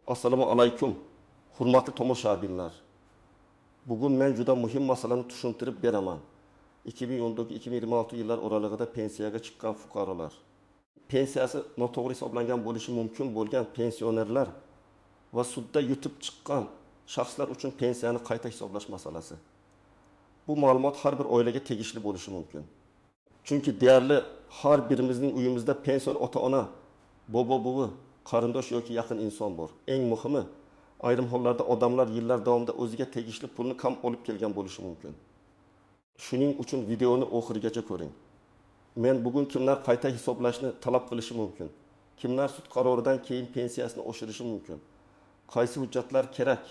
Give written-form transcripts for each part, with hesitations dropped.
Assalomu alaykum. Hurmatli tomoshabinlar. Bugun men juda muhim masalani tushuntirib beraman. 2019-2026 yillar oralig'ida pensiyaga chiqqan fuqarolar, pensiyasi noto'g'ri hisoblangan bo'lishi mumkin bo'lgan pensionerlar va sudda yutib chiqqan shaxslar uchun pensiyani qayta hisoblash masalasi. Bu ma'lumot har bir oilaga tegishli bo'lishi mumkin. Chunki deyarli har birimizning uyimizda pensiyon ota-ona, bobo-buvi, qarindosh yoki yaqin inson bor. Eng muhimi, ayrim hollarda odamlar yillar davomida o'ziga tegishli pulni kam olib kelgan bo'lishi mumkin. Shuning uchun videoni oxirigacha ko'ring. Men bugun kimlar qayta hisoblashni talab qilishi mumkin? Kimlar sud qaroridan keyin pensiyasini oshirishi mumkin? Qaysi hujjatlar kerak?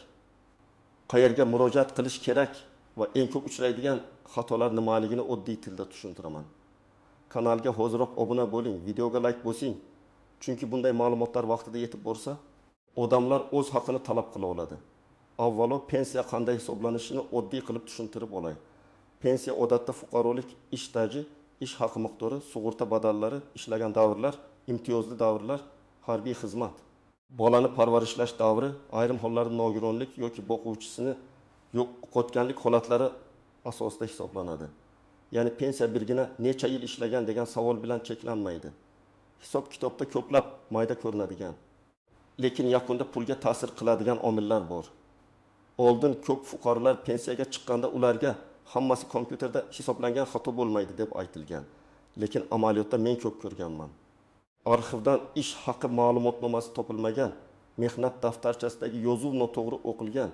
Qayerga murojaat qilish kerak va eng ko'p uchraydigan xatolar nimaligini oddiy tilda tushuntiraman. Kanalga hoziroq obuna bo'ling, videoga like bosing. Chunki bunday ma'lumotlar vaqtida yetib borsa, odamlar o'z haqini talab qila oladi. Avvalo pensiya qanday hisoblanishini oddiy qilib tushuntirib olay. Pensiya odatda fuqarolik ish staji, ish haqi miqdori, sug'urta badallari, ishlagan davrlar, imtiyozli davrlar, harbiy xizmat, bolani parvarishlash davri, ayrim hollarda nogironlik yoki boquvchisini yo'qotganlik holatlari asosida hisoblanadi. Ya'ni pensiya birgina necha yil ishlagan degan savol bilan cheklanmaydi. Hisob kitobda ko'plab mayda ko'rinadigan, lekin yakunda pulga ta'sir qiladigan omillar bor. Oldin ko'p fuqarolar pensiyaga chiqqanda ularga hammasi kompyuterda hisoblangan, xato bo'lmaydi deb aytilgan. Lekin amaliyotda men ko'p ko'rganman. Arxivdan ish haqi ma'lumotnomasi topilmagan, mehnat daftarchasidagi yozuv noto'g'ri o'qilgan,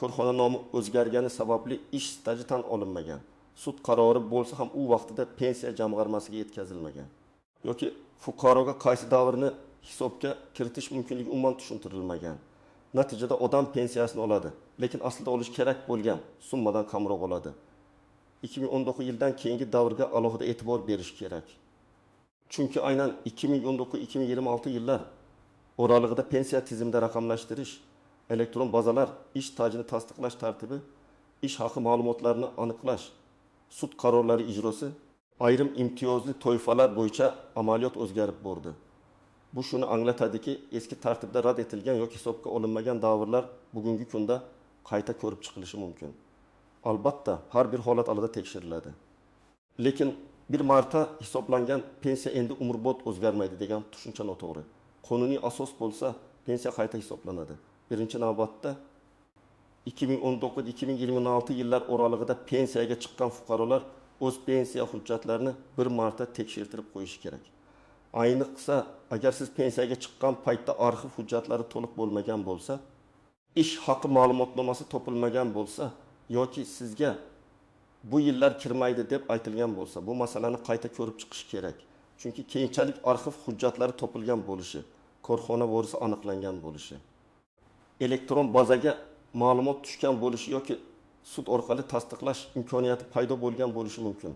korxona nomi o'zgargani sababli ish staji tan olinmagan, sud qarori bo'lsa ham u vaqtida pensiya jamg'armasiga yetkazilmagan yoki fuqaroga qaysi davrni hisobga kiritish mumkinligi umuman tushuntirilmagan. Natijada odam pensiyasini oladi, lekin aslida olish kerak bo'lgan summadan kamroq oladi. 2019 yildan keyingi davrga alohida e'tibor berish kerak. Chunki aynan 2019-2026 yillar oralig'ida pensiya tizimida raqamlashtirish, elektron bazalar, ish stajini tasdiqlash tartibi, ish haqi ma'lumotlarini aniqlash, sud qarorlari ijrosi, ayrim imtiyozli toifalar bo'yicha amaliyot o'zgarib bordi. Bu shuni anglatadiki, eski tartibda rad etilgan yoki hisobga olinmagan davrlar bugungi kunda qayta ko'rib chiqilishi mumkin. Albatta, har bir holat alohida tekshiriladi. Lekin bir marta hisoblangan pensiya endi umrbod o'zgarmaydi degan tushuncha noto'g'ri. Qonuniy asos bo'lsa, pensiya qayta hisoblanadi. Birinchi navbatda 2019-2026 yillar oralig'ida pensiyaga chiqqan fuqarolar o'z pensiya hujjatlarini bir marta tekshirtirib qo'yishi kerak. Ayniqsa, agar siz pensiyaga chiqqan paytda arxiv hujjatlari to'liq bo'lmagan bo'lsa, ish haqi ma'lumotnomasi topilmagan bo'lsa yoki sizga bu yillar kirmaydi deb aytilgan bo'lsa, bu masalani qayta ko'rib chiqish kerak. Chunki keyinchalik arxiv hujjatlari topilgan bo'lishi, korxona vorisi aniqlangan bo'lishi, elektron bazaga ma'lumot tushgan bo'lishi yoki sud orqali tasdiqlash imkoniyati paydo bo'lgan bo'lishi mumkin.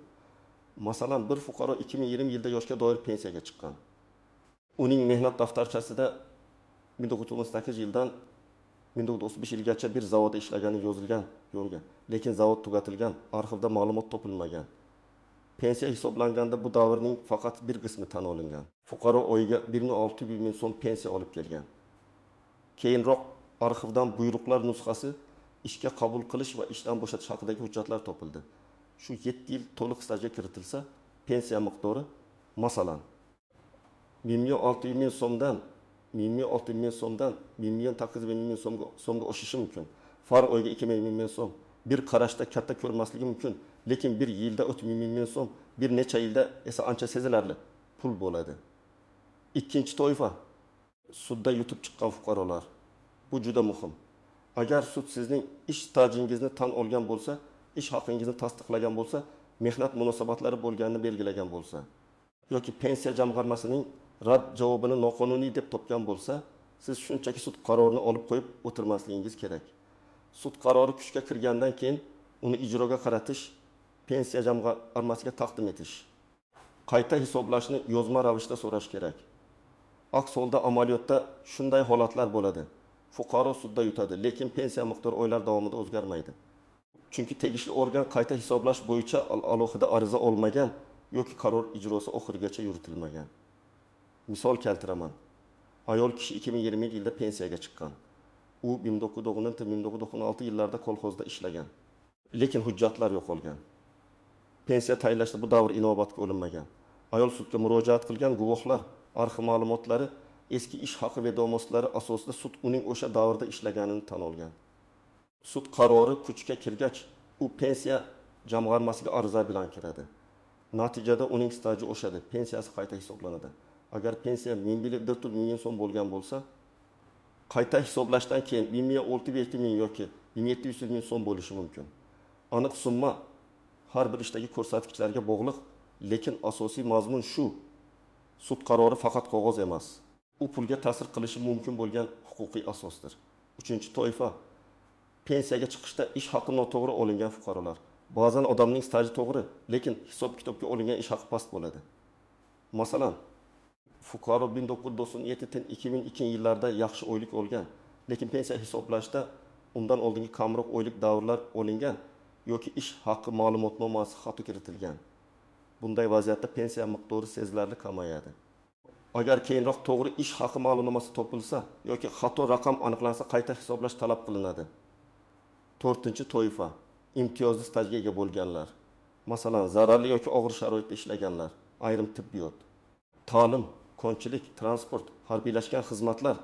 Masalan, bir fuqaro 2020 yilda yoshga doir pensiyaga chiqqan. Uning mehnat daftarchasida 1998 yildan 1935 yilgacha bir zavodda ishlagani yozilgan yo'lga, lekin zavod tugatilgan, arxivda ma'lumot topilmagan. Pensiya hisoblanganda bu davrning faqat bir qismi tan olingan. Fuqaro oyiga 1,6 ming so'm pensiya olib kelgan. Keyinroq arxivdan buyruqlar nusxasi, ishga qabul qilish va ishdan bo'shatish haqidagi hujjatlar topildi. Shu 7 yil to'liq stajga kiritilsa, pensiya miqdori masalan 1,6 ming so'mdan 1,6 ming so'mdan 1,9 ming so'mga oshishi mumkin. Far oyiga 2 ming so'm. Bir qarashda katta ko'rmasligi mumkin, lekin bir yilda 30 ming so'm, bir necha yilda esa ancha sezilarli pul bo'ladi. Ikkinchi toifa, sudda yutib chiqqan fuqarolar. Bu juda muhim. Agar sud sizning ish stajingizni tan olgan bo'lsa, ish haqingizni tasdiqlagan bo'lsa, mehnat munosabatlari bo'lganini belgilagan bo'lsa yoki pensiya jamg'armasining rad javobini noqonuniy deb topgan bo'lsa, siz shunchaki sud qarorini olib qo'yib o'tirmasligingiz kerak. Sud qarori kuchga kirgandan keyin uni ijroga qaratish, pensiya jamg'armasiga taqdim etish, qayta hisoblashni yozma ravishda so'rash kerak. Aks holda amaliyotda shunday holatlar bo'ladi. Fuqaro sudda yutadi, lekin pensiya miqdori oylar davomida o'zgarmaydi. Chunki tegishli organ qayta hisoblash bo'yicha alohida ariza olmagan yoki qaror ijrosi oxirigacha yuritilmagan. Misol keltiraman. Ayol kishi 2020 yilda pensiyaga chiqqan. U 1996 yillarda kolxozda ishlagan. Lekin hujjatlar yo'qolgan. Pensiya tayinlashda bu davr inobatga olinmagan. Ayol sudga murojaat qilgan guvohlar arxiv ma'lumotlari eski ish haqi vedomoslari asosida sud uning o'sha davrda ishlaganini tan olgan. Sud qarori kuchga kirgach, u pensiya jamg'armasiga ariza bilan kiradi. Natijada uning staji oshadi, pensiyasi qayta hisoblanadi. Agar pensiya 1400 ming so'm bo'lgan bo'lsa, qayta hisoblashdan keyin 1600 ming yoki 1700 ming so'm bo'lishi mumkin. Aniq summa har bir ishdagi ko'rsatkichlarga bog'liq, lekin asosiy mazmun shu. Sud qarori faqat qog'oz emas. U pulga ta'sir qilishi mumkin bo'lgan huquqiy asosdir. 3-toifa. Pensiyaga chiqishda ish haqi noto'g'ri olingan fuqarolar. Ba'zan odamning staji to'g'ri, lekin hisob-kitobga olingan ish haqi past bo'ladi. Masalan, fuqaro 1997-2002 yillarda yaxshi oylik olgan, lekin pensiya hisoblashda undan oldingi kamroq oylik davrlar olingan yoki ish haqi ma'lumotnomasi xato kiritilgan. Bunday vaziyatda pensiya miqdori sezilarli kamayadi. Agar keyinroq to'g'ri ish haqi ma'lumotnomasi topilsa yoki xato raqam aniqlansa, qayta hisoblash talab qilinadi. 4-toifa. Imtiyozli stajga ega bo'lganlar. Masalan, zararli yoki og'ir sharoitda ishlaganlar, ayrim tibbiyot, ta'lim, konchilik, transport, harbiylashgan xizmatlar,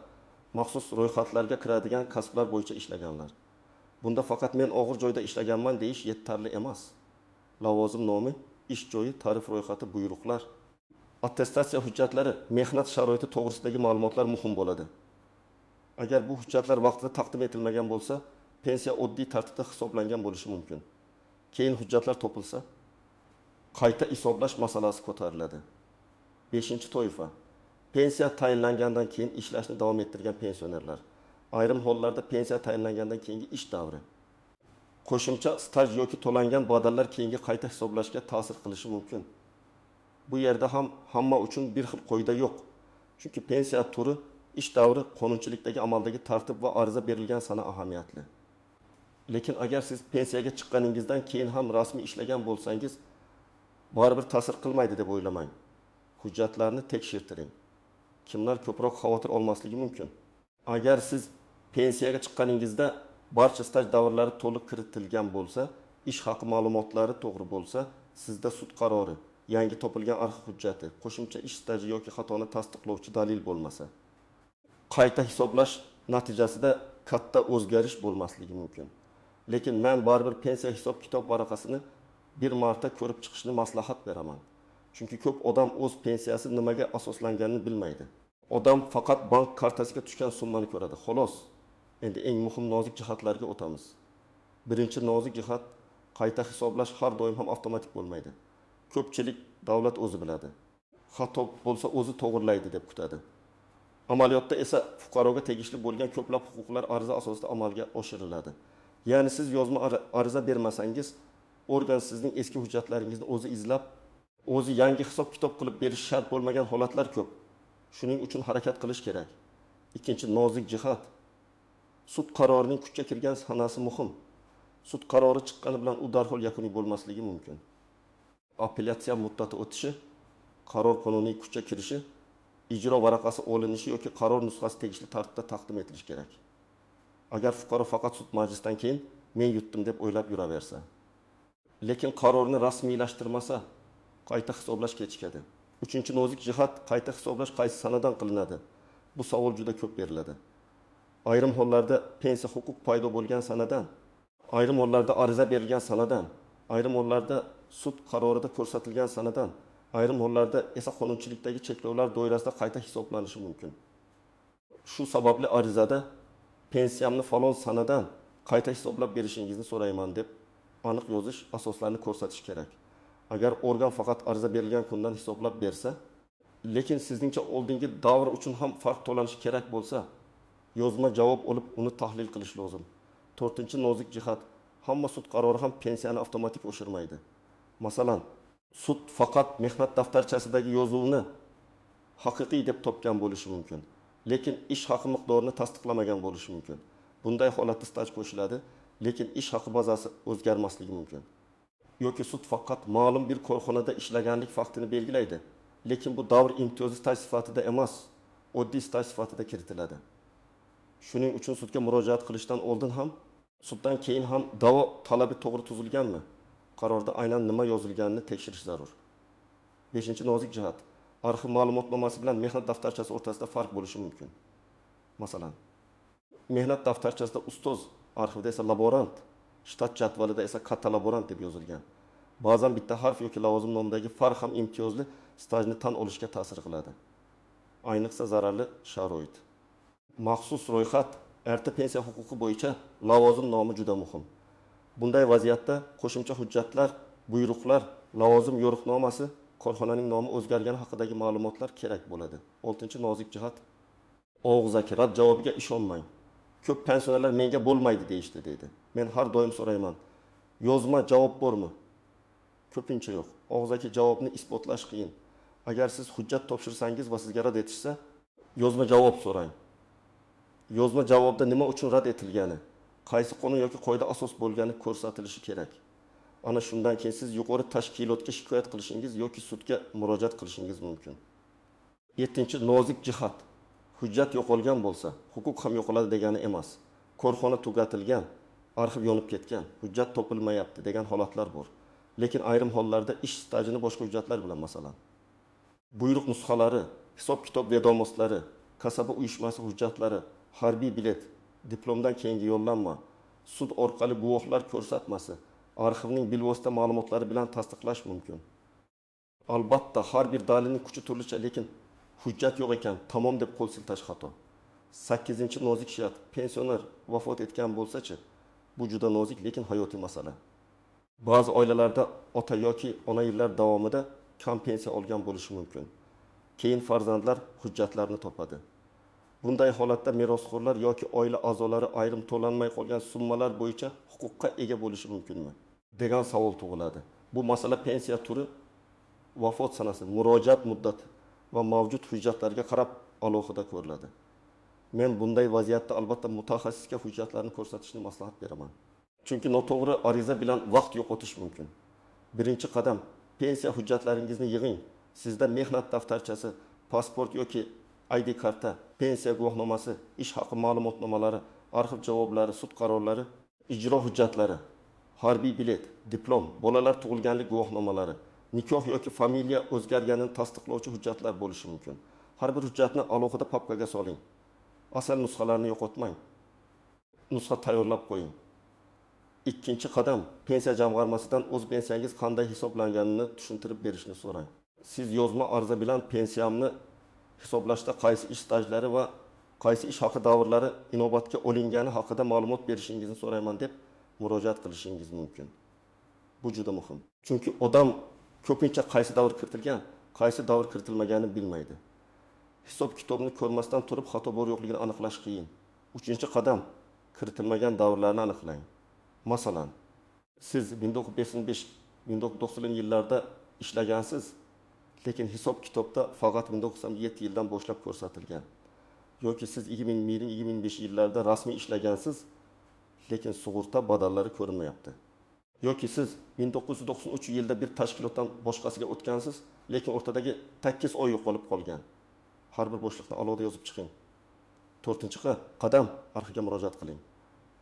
maxsus ro'yxatlarga kiradigan kasblar bo'yicha ishlaganlar. Bunda faqat men og'ir joyda ishlaganman deyish yetarli emas. Lavozim nomi, ish joyi, tarif ro'yxati, buyruqlar, attestatsiya hujjatlari, mehnat sharoiti to'g'risidagi ma'lumotlar muhim bo'ladi. Agar bu hujjatlar vaqtida taqdim etilmagan bo'lsa, pensiya oddiy tartibda hisoblangan bo'lishi mumkin. Keyin hujjatlar topilsa, qayta hisoblash masalasi ko'tariladi. 5-toifa. Pensiya tayinlangandan keyin ishlashni davom ettirgan pensionerlar. Ayrim hollarda pensiya tayinlangandan keyingi ish davri. Qo'shimcha staj yoki to'langan badallar keyingi qayta hisoblashga ta'sir qilishi mumkin. Bu yerda ham hamma uchun bir xil qoida yo'q. Chunki pensiya turi, ish davri, qonunchilikdagi amaldagi tartib va ariza berilgan sana ahamiyatli. Lekin agar siz pensiyaga chiqqaningizdan keyin ham rasmiy ishlagan bo'lsangiz, baribir ta'sir qilmaydi deb o'ylamang. Hujjatlarni tekshirtiring. Kimlar ko'proq xavotir olmasligi mumkin? Agar siz pensiyaga chiqqaningizda barcha staj davrlari to'liq kiritilgan bo'lsa, ish haqi ma'lumotlari to'g'ri bo'lsa, sizda sud qarori, yangi topilgan arxiv hujjati, qo'shimcha ish staji yoki xatoni tasdiqlovchi dalil bo'lmasa, qayta hisoblash natijasida katta o'zgarish bo'lmasligi mumkin. Lekin men baribir pensiya hisob-kitob varaqasini bir marta ko'rib chiqishni maslahat beraman. Chunki ko'p odam o'z pensiyasi nimaga asoslanganini bilmaydi. Odam faqat bank kartasiga tushgan summani ko'radi. Xolos. Endi eng muhim nozik jihatlarga o'tamiz. Birinchi nozik jihat, qayta hisoblash har doim ham avtomatik bo'lmaydi. Ko'pchilik davlat o'zi biladi. Xato bo'lsa o'zi to'g'rilaydi deb kutadi. Amaliyotda esa fuqaroga tegishli bo'lgan ko'plab huquqlar ariza asosida amalga oshiriladi. Ya'ni siz yozma ariza bermasangiz, organ sizning eski hujjatlaringizni o'zi izlab, o'zi yangi hisob-kitob qilib berish shart bo'lmagan holatlar ko'p. Shuning uchun harakat qilish kerak. Ikkinchi nozik jihat, sud qarorining kuchga kirgan sanasi muhim. Sud qarori chiqqani bilan u darhol yakuniy bo'lmasligi mumkin. Apellyatsiya muddati o'tishi, qaror qonuniy kuchga kirishi, ijro varaqasi olinishi yoki qaror nusxasi tegishli tartibda taqdim etilishi kerak. Agar fuqaro faqat sud majlisidan keyin men yutdim deb o'ylab yuraversa, lekin qarorni rasmiylashtirmasa, qayta hisoblash kechikadi. 3-nozik jihat, qayta hisoblash qaysi sanadan qilinadi? Bu savol juda ko'p beriladi. Ayrim hollarda pensiya huquq paydo bo'lgan sanadan, ayrim hollarda ariza berilgan sanadan, ayrim hollarda sud qarorida ko'rsatilgan sanadan, ayrim hollarda esa qonunchilikdagi cheklovlar doirasida qayta hisoblanishi mumkin. Shu sababli arizada pensiyamni falon sanadan qayta hisoblab berishingizni so'rayman deb aniq yozish, asoslarni ko'rsatish kerak. Agar organ faqat ariza berilgan kundan hisoblab bersa, lekin sizningcha oldingi davr uchun ham farq to'lanishi kerak bo'lsa, yozma javob olib uni tahlil qilish lozim. 4-nozik jihat, hamma sud qarori ham pensiyani avtomatik oshirmaydi. Masalan, sud faqat mehnat daftarchasidagi yozuvni haqiqiy deb topgan bo'lishi mumkin, lekin ish haqi miqdorini tasdiqlamagan bo'lishi mumkin. Bunday holatda staj qo'shiladi, lekin ish haqi bazasi o'zgarmasligi mumkin. Yoki sud faqat ma'lum bir korxonada ishlaganlik faktini belgilaydi, lekin bu davr imtiyozli staj sifatida emas, oddiy staj sifatida kiritiladi. Shuning uchun sudga murojaat qilishdan oldin ham, suddan keyin ham da'vo talabi to'g'ri tuzilganmi? Qarorda aynan nima yozilganini tekshirish zarur. 5-nozik jihat. Arxiv ma'lumotnomasi bilan mehnat daftarchasi o'rtasida farq bo'lishi mumkin. Masalan, mehnat daftarchasida ustoz, arxivda esa laborant, shtat jadvalida esa katta laborant deb yozilgan. Ba'zan bitta harf yoki lavozim nomidagi farq ham imtiyozli stajni tan olishga ta'sir qiladi. Ayniqsa zararli sharoit. Maxsus ro'yxat, erta pensiya huquqi bo'yicha lavozim nomi juda muhim. Bunday vaziyatda qo'shimcha hujjatlar, buyruqlar, lavozim yo'riqnomasi, korxonaning nomi o'zgargani haqidagi ma'lumotlar kerak bo'ladi. 6-nozik jihat. Og'zaki rad javobiga ishonmang. Ko'p pensionerlar menga bo'lmaydi deyishdi deydi. Men har doim so'rayman. Yozma javob bormi? Ko'pincha yo'q. Og'zaki javobni isbotlash qiyin. Agar siz hujjat topshirsangiz va sizga rad etishsa, yozma javob so'rang. Yozma javobda nima uchun rad etilgani, qaysi qonun yoki qoida asos bo'lgani ko'rsatilishi kerak. Ana shundan keyin siz yuqori tashkilotga shikoyat qilishingiz yoki sudga murojaat qilishingiz mumkin. 7-nozik jihat. Hujjat yo'qolgan bo'lsa, huquq ham yo'qoladi degani emas. Korxona tugatilgan, arxiv yonib ketgan, hujjat topilmayapti degan holatlar bor. Lekin ayrim hollarda ish stajini boshqa hujjatlar bilan, masalan, buyruq nusxalari, hisob-kitob vedomoslari, kasaba uyushmasi hujjatlari, harbiy bilet, diplomdan keyingi yo'llanma, sud orqali guvohlar ko'rsatmasi, arxivning bilvosita ma'lumotlari bilan tasdiqlash mumkin. Albatta, har bir dalilning kuchi turlicha, lekin hujjat yo'q ekan, tamom deb qo'l siltash xato. 8-nozik jihat. Pensioner vafot etgan bo'lsa-chi, bu juda nozik, lekin hayotiy masala. Ba'zi oilalarda ota yoki ona yillar davomida kam pensiya olgan bo'lishi mumkin. Keyin farzandlar hujjatlarni topadi. Bunday holatda merosxo'rlar yoki oila a'zolari ayrim to'lanmay qolgan summalar bo'yicha huquqqa ega bo'lishi mumkinmi degan savol tug'iladi. Bu masala pensiya turi, vafot sanasi, murojaat muddati va mavjud hujjatlarga qarab alohida ko'riladi. Men bunday vaziyatda albatta mutaxassisga hujjatlarni ko'rsatishni maslahat beraman. Chunki noto'g'ri ariza bilan vaqt yo'qotish mumkin. Birinchi qadam, pensiya hujjatlaringizni yig'ing. Sizda mehnat daftarchasi, pasport yoki ID karta, pensiya guvohnomasi, ish haqi ma'lumotnomalari, arxiv javoblari, sud qarorlari, ijro hujjatlari, harbiy bilet, diplom, bolalar tug'ilganlik guvohnomalari, nikoh yoki familiya o'zgarganini tasdiqlovchi hujjatlar bo'lishi mumkin. Har bir hujjatni alohida papkaga soling. Asal nusxalarini yo'qotmang. Nusxa tayyorlab qo'ying. Ikkinchi qadam, pensiya jamg'armasidan o'z pensiyangiz qanday hisoblanganini tushuntirib berishni so'rang. Siz yozma ariza bilan pensiyamni hisoblashda qaysi ish stajlari va qaysi ish haqi davrlari inobatga olingani haqida ma'lumot berishingizni so'rayman deb murojaat qilishingiz mumkin. Bu juda muhim. Chunki odam ko'pincha qaysi davr kiritilgan, qaysi davr kiritilmaganini bilmaydi. Hisob kitobni ko'rmasdan turib xato bor yo'qligini aniqlash qiyin. 3-qadam, kiritilmagan davrlarni aniqlang. Masalan, siz 1995-1990 yillarda ishlagansiz, lekin hisob kitobda faqat 1997 yildan boshlab ko'rsatilgan. Yoki siz 2020-2025 yillarda rasmiy ishlagansiz, lekin sug'urta badallari ko'rinmayapti. Yoki siz 1993 yilda bir tashkilotdan boshqasiga o'tgansiz, lekin o'rtadagi 8 oy yo'qolib qolgan. Har bir bo'shliqni alohida yozib chiqing. 4-qadam, arxivga murojaat qiling.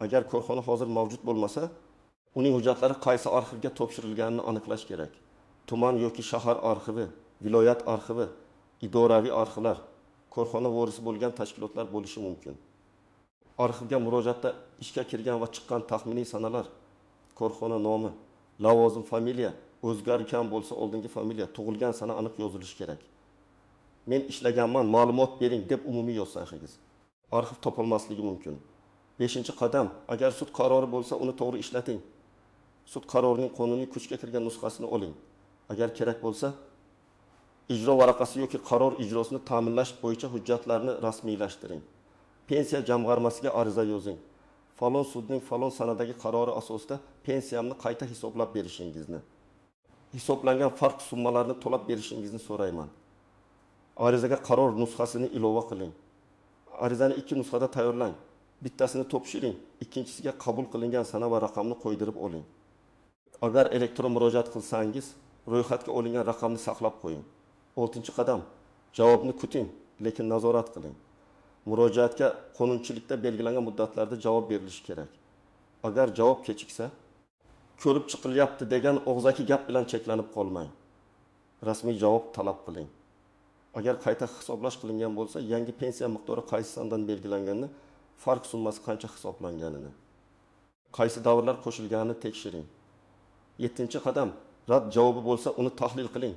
Agar korxona hozir mavjud bo'lmasa, uning hujjatlari qaysi arxivga topshirilganini aniqlash kerak. Tuman yoki shahar arxivi, viloyat arxivi, idoraviy arxivlar, korxona vorisi bo'lgan tashkilotlar bo'lishi mumkin. Arxivga murojaatda ishga kirgan va chiqqan taxminiy sanalar, korxona nomi, lavozim, familiya o'zgargan bo'lsa oldingi familiya, tug'ilgan sana aniq yozilishi kerak. Men ishlaganman, ma'lumot bering deb umumiy yozsangiz, arxiv topilmasligi mumkin. 5-qadam, agar sud qarori bo'lsa, uni to'g'ri ishlating. Sud qarorining qonuniy kuchga kirgan nusxasini oling. Agar kerak bo'lsa, ijro varaqasi yoki qaror ijrosini ta'minlash bo'yicha hujjatlarni rasmiylashtiring. Pensiya jamg'armasiga ariza yozing. Falon sudning falon sanadagi qarori asosida pensiyamni qayta hisoblab berishingizni, hisoblangan farq summalarni to'lab berishingizni so'rayman. Arizaga qaror nusxasini ilova qiling. Arizani 2 nusxada tayyorlang. Bittasini topshiring, ikkinchisiga qabul qilingan sana va raqamni qo'ydirib oling. Agar elektron murojaat qilsangiz, ro'yxatga olingan raqamni saqlab qo'ying. 6-qadam, javobni kuting, lekin nazorat qiling. Murojaatga qonunchilikda belgilangan muddatlarda javob berilishi kerak. Agar javob kechiksa, ko'rib chiqilyapti degan og'zaki gap bilan cheklanib qolmang. Rasmiy javob talab qiling. Agar qayta hisoblash qilingan bo'lsa, yangi pensiya miqdori qaysi sondan belgilanganini, farq summasi qancha hisoblanganini, qaysi davrlar qo'shilganini tekshiring. 7-qadam, rad javobi bo'lsa, uni tahlil qiling.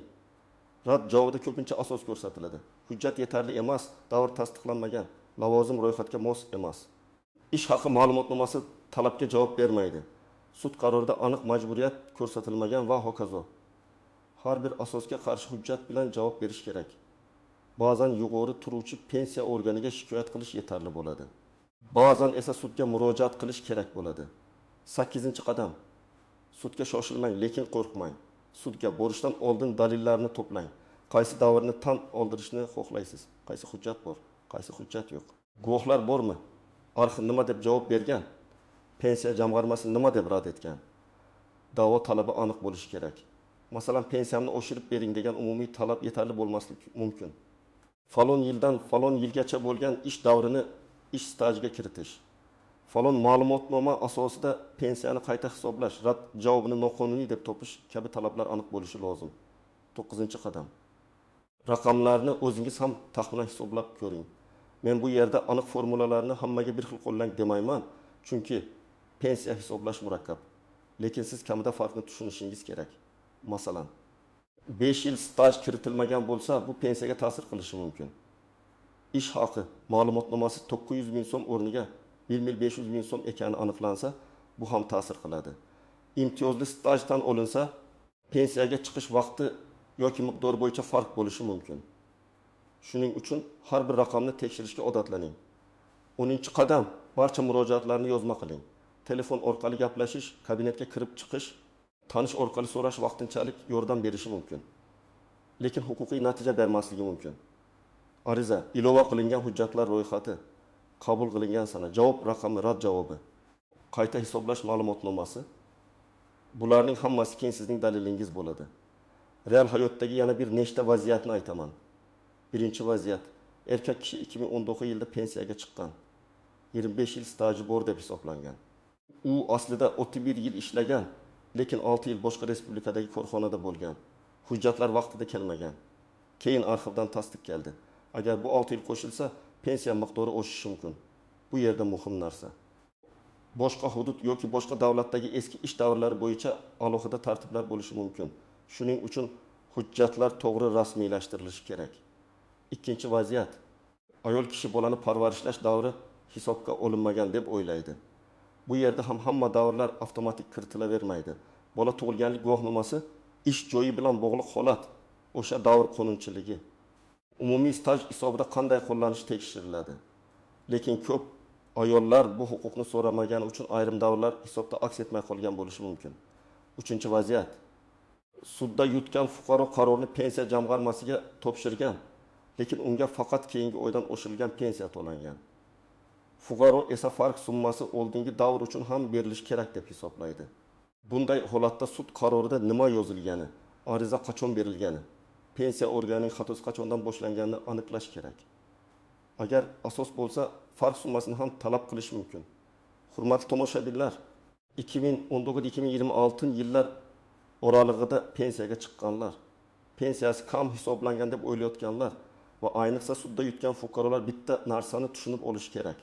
Rad javobida ko'pincha asos ko'rsatiladi. Hujjat yetarli emas, davr tasdiqlanmagan, lavozim ro'yxatga mos emas. Ish haqi ma'lumotnomasi talabga javob bermaydi. Sud qarorida aniq majburiyat ko'rsatilmagan va hokazo. Har bir asosga qarshi hujjat bilan javob berish kerak. Ba'zan yuqori turuvchi pensiya organiga shikoyat qilish yetarli bo'ladi. Ba'zan esa sudga murojaat qilish kerak bo'ladi. 8-qadam. Sudga shoshilmang, lekin qo'rqmang. Sudga borishdan oldin dalillarni to'plang. Qaysi davrni tan oldirishni xohlaysiz? Qaysi hujjat bor, qaysi hujjat yo'q? Guvohlar bormi? Arxiv nima deb javob bergan? Pensiya jamg'armasi nima deb rad etgan? Da'vo talabi aniq bo'lishi kerak. Masalan, pensiyamni oshirib bering degan umumiy talab yetarli bo'lmasligi mumkin. Falon yildan falon yilgacha bo'lgan ish davrini ish stajiga kiritish. Falon ma'lumotnoma asosida pensiyani qayta hisoblash, rad javobini noqonuniy deb topish kabi talablar aniq bo'lishi lozim. 9-qadam. Raqamlarni o'zingiz ham taxminan hisoblab ko'ring. Men bu yerda aniq formulalarni hammaga bir xil qo'llang demayman, chunki pensiya hisoblash murakkab. Lekin siz kamida farqni tushunishingiz kerak. Masalan, 5 yil staj kiritilmagan bo'lsa, bu pensiyaga ta'sir qilishi mumkin. Ish haqi ma'lumotnomasi 900 ming so'm o'rniga 1.500 ming so'm ekani aniqlansa, bu ham ta'sir qiladi. Imtiyozli stajdan olinsa, pensiyaga chiqish vaqti yoki miqdori bo'yicha farq bo'lishi mumkin. Shuning uchun har bir raqamni tekshirishga odatlaning. 10-qadam, barcha murojaatlarni yozma qiling. Telefon orqali gaplashish, kabinetga kirib chiqish, tanish orqali so'rash vaqtinchalik yordam berishi mumkin. Lekin huquqiy natija bermasligi mumkin. Ariza, ilova qilingan hujjatlar ro'yxati, qabul qilingan sana, javob raqami, rad javobi, qayta hisoblash ma'lumotnomasi. Bularning hammasi keyin sizning dalilingiz bo'ladi. Real hayotdagi yana bir nechta vaziyatni aytaman. Birinchi vaziyat, erkak kishi 2019 yilda pensiyaga chiqqan. 25 yil staji bor deb hisoblangan. U aslida 31 yil ishlagan, lekin 6 yil boshqa respublikadagi korxonada bo'lgan. Hujjatlar vaqtida kelmagan. Keyin arxivdan tasdiq keldi. Agar bu 6 yil qo'shilsa, pensiya miqdori oshishi mumkin. Bu yerda muhim narsa. Boshqa hudud yoki boshqa davlatdagi eski ish davrlari bo'yicha alohida tartiblar bo'lishi mumkin. Shuning uchun hujjatlar to'g'ri rasmiylashtirilishi kerak. Ikkinchi vaziyat. Ayol kishi bolani parvarishlash davri hisobga olinmagan deb o'ylaydi. Bu yerda ham hamma davrlar avtomatik kiritilavermaydi. Bola tug'ilganlik guvohnomasi ish joyi bilan bog'liq holat, o'sha davr qonunchiligi. Umumiy staj hisobida qanday qo'llanishi tekshiriladi. Lekin ko'p ayollar bu huquqni so'ramagani uchun ayrim davrlar hisobda aks etmay qolgan bo'lishi mumkin. Uchinchi vaziyat. Sudda yutgan fuqaro qarorni pensiya jamg'armasiga topshirgan, lekin unga faqat keyingi oydan oshirilgan pensiya to'langan. Fuqaro esa farq summasi oldingi davr uchun ham berilishi kerak deb hisoblaydi. Bunday holatda sud qarorida nima yozilgani, ariza qachon berilgani, pensiya organining xatosi qachondan boshlanganini aniqlash kerak. Agar asos bo'lsa, farq summasini ham talab qilish mumkin. Hurmatli tomoshabinlar, 2019-2026 yillar oralig'ida pensiyaga chiqqanlar, pensiyasi kam hisoblangan deb o'ylayotganlar va ayniqsa sudda yutgan fuqarolar bitta narsani tushunib olish kerak.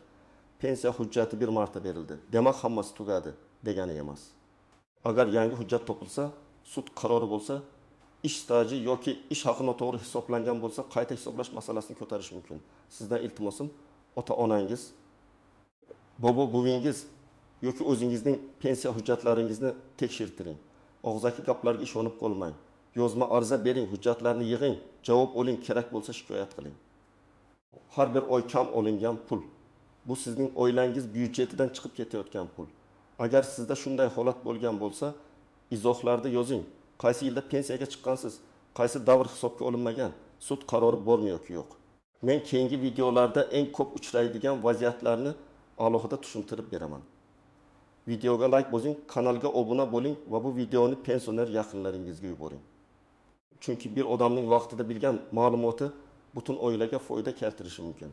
Pensiya hujjati bir marta berildi. Demak, hammasi tugadi degani emas. Agar yangi hujjat topilsa, sud qarori bo'lsa, ish staji yoki ish haqi noto'g'ri hisoblangan bo'lsa, qayta hisoblash masalasini ko'tarish mumkin. Sizdan iltimosim, ota-onangiz, bobo-buvingiz yoki o'zingizning pensiya hujjatlaringizni tekshirtiring. Og'zaki gaplarga ishonib qolmang. Yozma ariza bering, hujjatlarni yig'ing, javob oling, kerak bo'lsa shikoyat qiling. Har bir oy kam olingan pul. Bu sizning oilangiz byudjetidan chiqib ketayotgan pul. Agar sizda shunday holat bo'lgan bo'lsa, izohlarda yozing. Qaysi yilda pensiyaga chiqqansiz? Qaysi davr hisobga olinmagan? Sud qarori bormi yoki yo'q? Men keyingi videolarda eng ko'p uchraydigan vaziyatlarni alohida tushuntirib beraman. Videoga like bosing, kanalga obuna bo'ling va bu videoni pensioner yaqinlaringizga yuboring. Chunki bir odamning vaqtida bilgan ma'lumoti butun oilaga foyda keltirishi mumkin.